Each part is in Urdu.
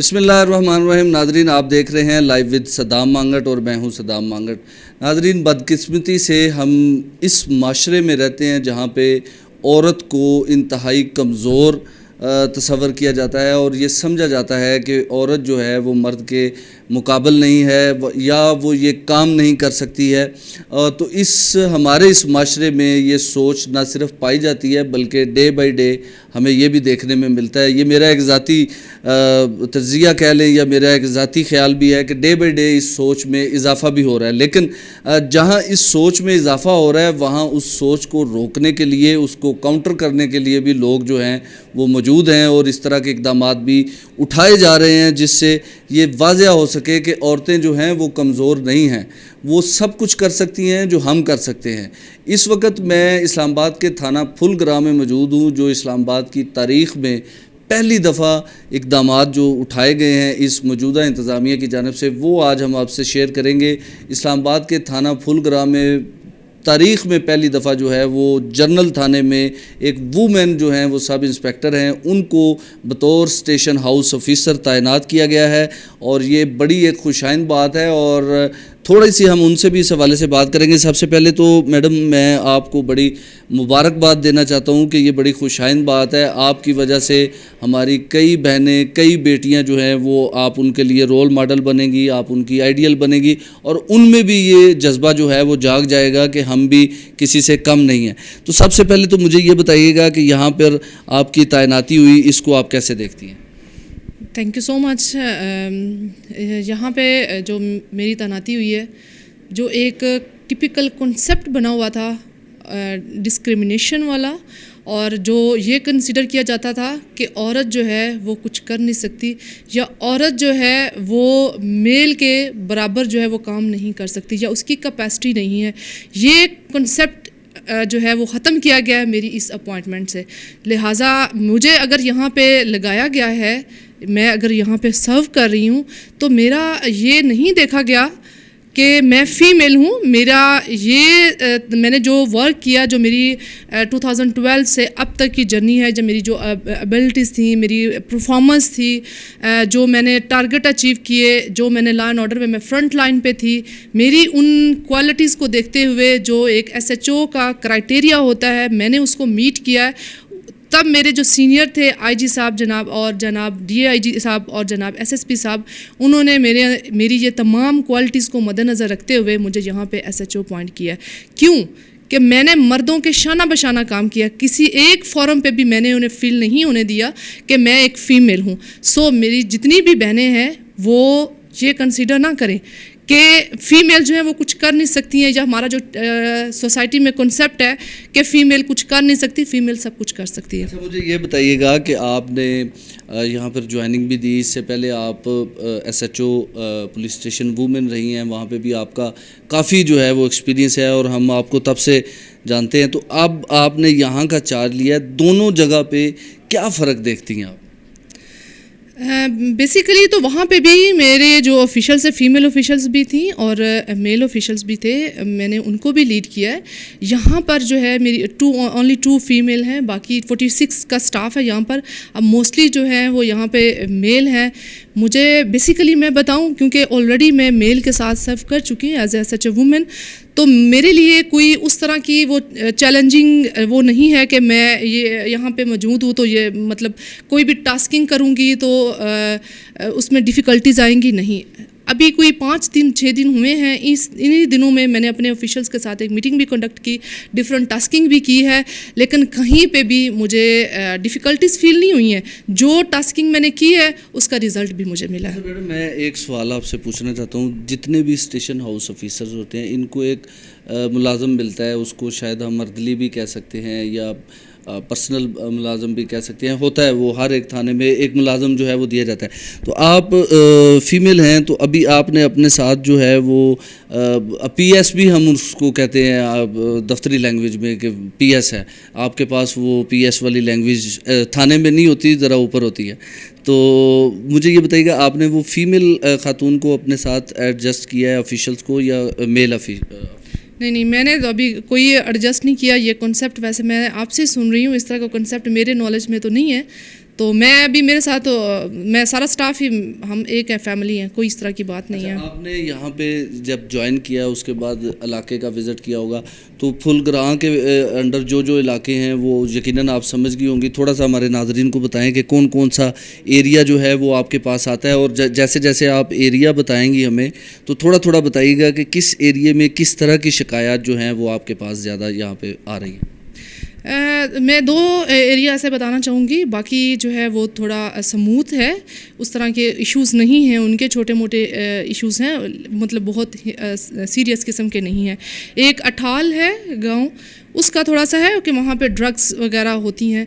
بسم اللہ الرحمن الرحیم. ناظرین، آپ دیکھ رہے ہیں لائیو ود صدام مانگٹ اور میں ہوں صدام مانگٹ. ناظرین، بدقسمتی سے ہم اس معاشرے میں رہتے ہیں جہاں پہ عورت کو انتہائی کمزور تصور کیا جاتا ہے اور یہ سمجھا جاتا ہے کہ عورت جو ہے وہ مرد کے مقابل نہیں ہے یا وہ یہ کام نہیں کر سکتی ہے. تو ہمارے اس معاشرے میں یہ سوچ نہ صرف پائی جاتی ہے بلکہ ڈے بائی ڈے ہمیں یہ بھی دیکھنے میں ملتا ہے. یہ میرا ایک ذاتی تجزیہ کہہ لیں یا میرا ایک ذاتی خیال بھی ہے کہ ڈے بائی ڈے اس سوچ میں اضافہ بھی ہو رہا ہے. لیکن جہاں اس سوچ میں اضافہ ہو رہا ہے وہاں اس سوچ کو روکنے کے لیے، اس کو کاؤنٹر کرنے کے لیے بھی لوگ جو ہیں وہ موجود ہیں اور اس طرح کے اقدامات بھی اٹھائے جا رہے ہیں جس سے یہ واضح ہو سکے کہ عورتیں جو ہیں وہ کمزور نہیں ہیں، وہ سب کچھ کر سکتی ہیں جو ہم کر سکتے ہیں. اس وقت میں اسلام آباد کے تھانہ پھول گراں میں موجود ہوں، جو اسلام آباد کی تاریخ میں پہلی دفعہ اقدامات جو اٹھائے گئے ہیں اس موجودہ انتظامیہ کی جانب سے، وہ آج ہم آپ سے شیئر کریں گے. اسلام آباد کے تھانہ پھول گراں میں تاریخ میں پہلی دفعہ جو ہے وہ جنرل تھانے میں ایک وومن جو ہیں وہ سب انسپیکٹر ہیں، ان کو بطور اسٹیشن ہاؤس آفیسر تعینات کیا گیا ہے اور یہ بڑی ایک خوشائن بات ہے. اور تھوڑی سی ہم ان سے بھی اس حوالے سے بات کریں گے. سب سے پہلے تو میڈم میں آپ کو بڑی مبارکباد دینا چاہتا ہوں کہ یہ بڑی خوشائن بات ہے. آپ کی وجہ سے ہماری کئی بہنیں، کئی بیٹیاں جو ہیں وہ آپ ان کے لیے رول ماڈل بنیں گی، آپ ان کی آئیڈیل بنیں گی اور ان میں بھی یہ جذبہ جو ہے وہ جاگ جائے گا کہ ہم بھی کسی سے کم نہیں ہیں. تو سب سے پہلے تو مجھے یہ بتائیے گا کہ یہاں پر آپ کی تعیناتی ہوئی، اس کو آپ کیسے دیکھتی ہیں؟ تھینک یو سو مچ. یہاں پہ جو میری تعیناتی ہوئی ہے، جو ایک ٹپیکل کنسیپٹ بنا ہوا تھا ڈسکریمنیشن والا، اور جو یہ کنسیڈر کیا جاتا تھا کہ عورت جو ہے وہ کچھ کر نہیں سکتی یا عورت جو ہے وہ میل کے برابر جو ہے وہ کام نہیں کر سکتی یا اس کی کیپیسٹی نہیں ہے، یہ کنسیپٹ جو ہے وہ ختم کیا گیا ہے میری اس اپوائنٹمنٹ سے. لہٰذا مجھے اگر یہاں پہ لگایا گیا ہے، میں اگر یہاں پہ سرو کر رہی ہوں تو میرا یہ نہیں دیکھا گیا کہ میں فیمیل ہوں. میرا یہ میں نے جو ورک کیا، جو میری 2012 سے اب تک کی جرنی ہے، جو میری جو ایبلٹیز تھیں، میری پرفارمنس تھی، جو میں نے ٹارگٹ اچیو کیے، جو میں نے لا اینڈ آرڈر میں فرنٹ لائن پہ تھی، میری ان کوالٹیز کو دیکھتے ہوئے جو ایک SHO کا کرائٹیریا ہوتا ہے میں نے اس کو میٹ کیا ہے. تب میرے جو سینئر تھے IG صاحب جناب اور جناب DIG صاحب اور جناب SSP صاحب، انہوں نے میری یہ تمام کوالٹیز کو مد نظر رکھتے ہوئے مجھے یہاں پہ SHO اپوائنٹ کیا. کیوں کہ میں نے مردوں کے شانہ بشانہ کام کیا، کسی ایک فورم پہ بھی میں نے انہیں فیل نہیں ہونے دیا کہ میں ایک فیمیل ہوں. میری جتنی بھی بہنیں ہیں وہ یہ کنسیڈر نہ کریں کہ فیمیل جو ہیں وہ کچھ کر نہیں سکتی ہیں، یا ہمارا جو سوسائٹی میں کنسیپٹ ہے کہ فیمیل کچھ کر نہیں سکتی، فیمیل سب کچھ کر سکتی ہے. اچھا، مجھے یہ بتائیے گا کہ آپ نے یہاں پر جوائننگ بھی دی، اس سے پہلے آپ SHO پولیس اسٹیشن وومن رہی ہیں، وہاں پہ بھی آپ کا کافی جو ہے وہ ایکسپیرینس ہے اور ہم آپ کو تب سے جانتے ہیں. تو اب آپ نے یہاں کا چارج لیا ہے، دونوں جگہ پہ کیا فرق دیکھتی ہیں آپ؟ بیسیکلی تو وہاں پہ بھی میرے جو آفیشلس ہیں، فیمیل آفیشلس بھی تھیں اور میل آفیشلس بھی تھے، میں نے ان کو بھی لیڈ کیا ہے. یہاں پر جو ہے میری اونلی 2 فیمیل ہیں، باقی 46 کا سٹاف ہے یہاں پر. اب موسٹلی جو ہے وہ یہاں پہ میل ہیں. مجھے بیسیکلی میں بتاؤں، کیونکہ آلریڈی میں میل کے ساتھ سرو کر چکی ہوں as a such a woman, تو میرے لیے کوئی اس طرح کی وہ چیلنجنگ وہ نہیں ہے کہ میں یہ یہاں پہ موجود ہوں تو یہ مطلب کوئی بھی ٹاسکنگ کروں گی تو اس میں ڈیفیکلٹیز آئیں گی. نہیں، ابھی کوئی 6 دن ہوئے ہیں، انہی دنوں میں میں نے اپنے آفیشلس کے ساتھ ایک میٹنگ بھی کنڈکٹ کی، ڈفرینٹ ٹاسکنگ بھی کی ہے، لیکن کہیں پہ بھی مجھے ڈیفیکلٹیز فیل نہیں ہوئی ہیں. جو ٹاسکنگ میں نے کی ہے اس کا رزلٹ بھی مجھے ملا ہے. میڈم، میں ایک سوال آپ سے پوچھنا چاہتا ہوں. جتنے بھی اسٹیشن ہاؤس آفیسرز ہوتے ہیں ان کو ایک ملازم ملتا ہے، اس کو شاید ہم مردلی بھی کہہ سکتے ہیں یا پرسنل ملازم بھی کہہ سکتے ہیں، ہوتا ہے وہ ہر ایک تھانے میں ایک ملازم جو ہے وہ دیا جاتا ہے. تو آپ فیمیل ہیں، تو ابھی آپ نے اپنے ساتھ جو ہے وہ PS بھی ہم اس کو کہتے ہیں دفتری لینگویج میں کہ PS ہے، آپ کے پاس وہ PS والی لینگویج تھانے میں نہیں ہوتی، ذرا اوپر ہوتی ہے. تو مجھے یہ بتائیے گا آپ نے وہ فیمیل خاتون کو اپنے ساتھ ایڈجسٹ کیا ہے آفیشلس کو یا میل نہیں، میں نے تو ابھی کوئی ایڈجسٹ نہیں کیا. یہ کنسیپٹ ویسے میں آپ سے سن رہی ہوں، اس طرح کا کنسیپٹ میرے نالج میں تو نہیں ہے. تو میں بھی میرے ساتھ میں سارا سٹاف ہی ہم ایک ہے، فیملی ہیں، کوئی اس طرح کی بات نہیں ہے. آپ نے یہاں پہ جب جوائن کیا اس کے بعد علاقے کا وزٹ کیا ہوگا تو پھول گراں کے انڈر جو علاقے ہیں وہ یقیناً آپ سمجھ گئی ہوں گی. تھوڑا سا ہمارے ناظرین کو بتائیں کہ کون کون سا ایریا جو ہے وہ آپ کے پاس آتا ہے, اور جیسے جیسے آپ ایریا بتائیں گی ہمیں تو تھوڑا تھوڑا بتائیے گا کہ کس ایریے میں کس طرح کی شکایات جو ہیں وہ آپ کے پاس زیادہ یہاں پہ آ رہی ہیں. میں 2 ایریا سے بتانا چاہوں گی, باقی جو ہے وہ تھوڑا سموتھ ہے, اس طرح کے ایشوز نہیں ہیں, ان کے چھوٹے موٹے ایشوز ہیں, مطلب بہت سیریس قسم کے نہیں ہیں. ایک اٹھال ہے گاؤں, اس کا تھوڑا سا ہے کہ وہاں پہ ڈرگس وغیرہ ہوتی ہیں,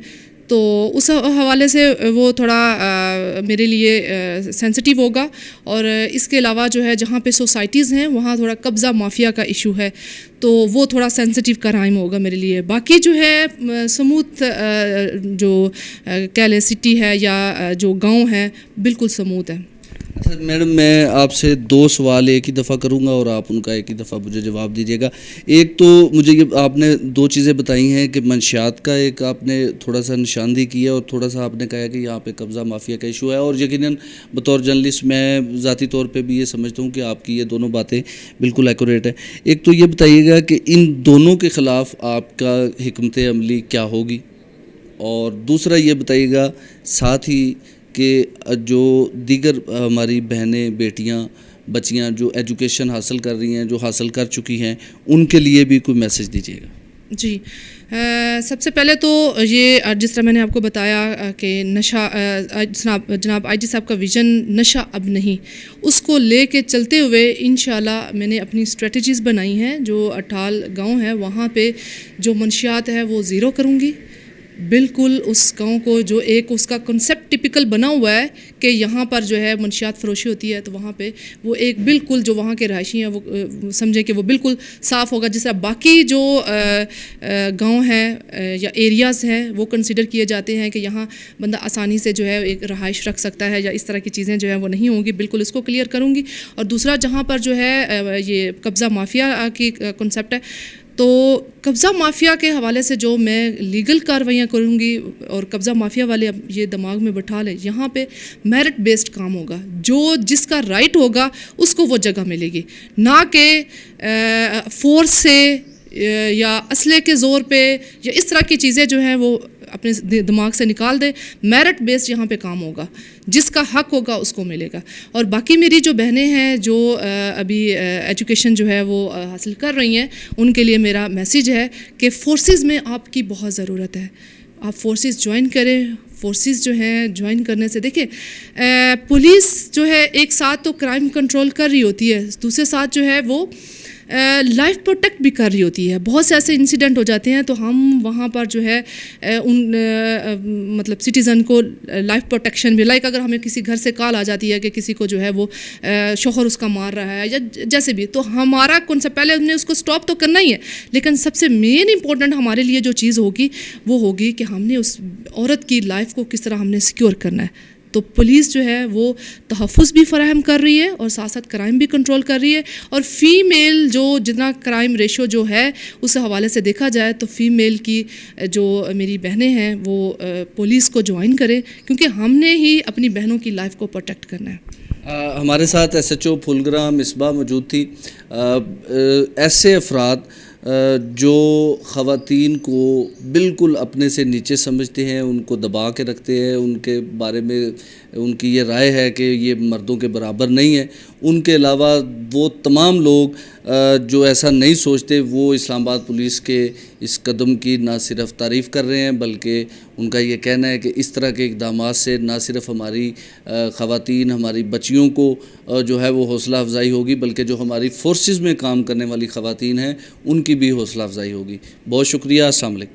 تو اس حوالے سے وہ تھوڑا میرے لیے سینسٹیو ہوگا. اور اس کے علاوہ جو ہے جہاں پہ سوسائٹیز ہیں وہاں تھوڑا قبضہ مافیا کا ایشو ہے, تو وہ تھوڑا سینسٹیو کرائم ہوگا میرے لیے. باقی جو ہے سموتھ جو کہہ لیں سٹی ہے یا جو گاؤں ہے بالکل سموتھ ہے. اچھا میڈم, میں آپ سے 2 سوال ایک ہی دفعہ کروں گا اور آپ ان کا ایک ہی دفعہ مجھے جواب دیجیے گا. ایک تو مجھے یہ آپ نے 2 چیزیں بتائی ہیں کہ منشیات کا ایک آپ نے تھوڑا سا نشاندہی کی ہے, اور تھوڑا سا آپ نے کہا کہ یہاں پہ قبضہ مافیا کا ایشو ہے, اور یقیناً بطور جرنلسٹ میں ذاتی طور پہ بھی یہ سمجھتا ہوں کہ آپ کی یہ دونوں باتیں بالکل ایکوریٹ ہیں. ایک تو یہ بتائیے گا کہ ان دونوں کے خلاف آپ کا حکمت عملی کیا ہوگی, اور دوسرا یہ بتائیے گا ساتھ ہی کہ جو دیگر ہماری بہنیں, بیٹیاں, بچیاں جو ایجوکیشن حاصل کر رہی ہیں, جو حاصل کر چکی ہیں, ان کے لیے بھی کوئی میسج دیجیے گا. جی, سب سے پہلے تو یہ جس طرح میں نے آپ کو بتایا کہ نشہ, جناب آئی جی صاحب کا ویژن نشہ اب نہیں, اس کو لے کے چلتے ہوئے انشاءاللہ میں نے اپنی اسٹریٹجیز بنائی ہیں. جو اٹھال گاؤں ہے وہاں پہ جو منشیات ہے وہ زیرو کروں گی. بالکل اس گاؤں کو جو ایک اس کا کنسیپٹ ٹپیکل بنا ہوا ہے کہ یہاں پر جو ہے منشیات فروشی ہوتی ہے, تو وہاں پہ وہ ایک بالکل جو وہاں کے رہائشی ہیں وہ سمجھیں کہ وہ بالکل صاف ہوگا. جس طرح باقی جو گاؤں ہیں یا ایریاز ہیں وہ کنسیڈر کیے جاتے ہیں کہ یہاں بندہ آسانی سے جو ہے ایک رہائش رکھ سکتا ہے, یا اس طرح کی چیزیں جو ہیں وہ نہیں ہوں گی, بالکل اس کو کلیئر کروں گی. اور دوسرا جہاں پر جو ہے یہ قبضہ مافیا کی کنسیپٹ ہے, تو قبضہ مافیا کے حوالے سے جو میں لیگل کارروائیاں کروں گی, اور قبضہ مافیا والے اب یہ دماغ میں بٹھا لیں, یہاں پہ میرٹ بیسڈ کام ہوگا. جو جس کا رائٹ ہوگا اس کو وہ جگہ ملے گی, نہ کہ فورس سے یا اسلحے کے زور پہ یا اس طرح کی چیزیں جو ہیں وہ اپنے دماغ سے نکال دے. میرٹ بیسڈ یہاں پہ کام ہوگا, جس کا حق ہوگا اس کو ملے گا. اور باقی میری جو بہنیں ہیں جو ابھی ایجوکیشن جو ہے وہ حاصل کر رہی ہیں, ان کے لیے میرا میسیج ہے کہ فورسز میں آپ کی بہت ضرورت ہے. آپ فورسز جوائن کریں. فورسز جو ہیں جوائن کرنے سے دیکھیں, پولیس جو ہے ایک ساتھ تو کرائم کنٹرول کر رہی ہوتی ہے, دوسرے ساتھ جو ہے وہ لائف پروٹیکٹ بھی کر رہی ہوتی ہے. بہت سے ایسے انسیڈنٹ ہو جاتے ہیں, تو ہم وہاں پر جو ہے ان مطلب سٹیزن کو لائف پروٹیکشن بھی, لائک اگر ہمیں کسی گھر سے کال آ جاتی ہے کہ کسی کو جو ہے وہ شوہر اس کا مار رہا ہے یا جیسے بھی, تو ہمارا کون سا پہلے ہم نے اس کو اسٹاپ تو کرنا ہی ہے, لیکن سب سے مین امپورٹنٹ ہمارے لیے جو چیز ہوگی وہ ہوگی کہ ہم نے اس عورت کی لائف کو کس طرح ہم نے سیکیور کرنا ہے. تو پولیس جو ہے وہ تحفظ بھی فراہم کر رہی ہے اور ساتھ ساتھ کرائم بھی کنٹرول کر رہی ہے. اور فیمیل جو جتنا کرائم ریشو جو ہے اس حوالے سے دیکھا جائے تو فیمیل کی جو میری بہنیں ہیں وہ پولیس کو جوائن کریں, کیونکہ ہم نے ہی اپنی بہنوں کی لائف کو پروٹیکٹ کرنا ہے. ہمارے ساتھ ایس ایچ او پھول گراں مصباح موجود تھی. ایسے افراد جو خواتین کو بالکل اپنے سے نیچے سمجھتے ہیں, ان کو دبا کے رکھتے ہیں, ان کے بارے میں ان کی یہ رائے ہے کہ یہ مردوں کے برابر نہیں ہے. ان کے علاوہ وہ تمام لوگ جو ایسا نہیں سوچتے, وہ اسلام آباد پولیس کے اس قدم کی نہ صرف تعریف کر رہے ہیں, بلکہ ان کا یہ کہنا ہے کہ اس طرح کے اقدامات سے نہ صرف ہماری خواتین, ہماری بچیوں کو جو ہے وہ حوصلہ افزائی ہوگی, بلکہ جو ہماری فورسز میں کام کرنے والی خواتین ہیں ان کی بھی حوصلہ افزائی ہوگی. بہت شکریہ. السلام علیکم.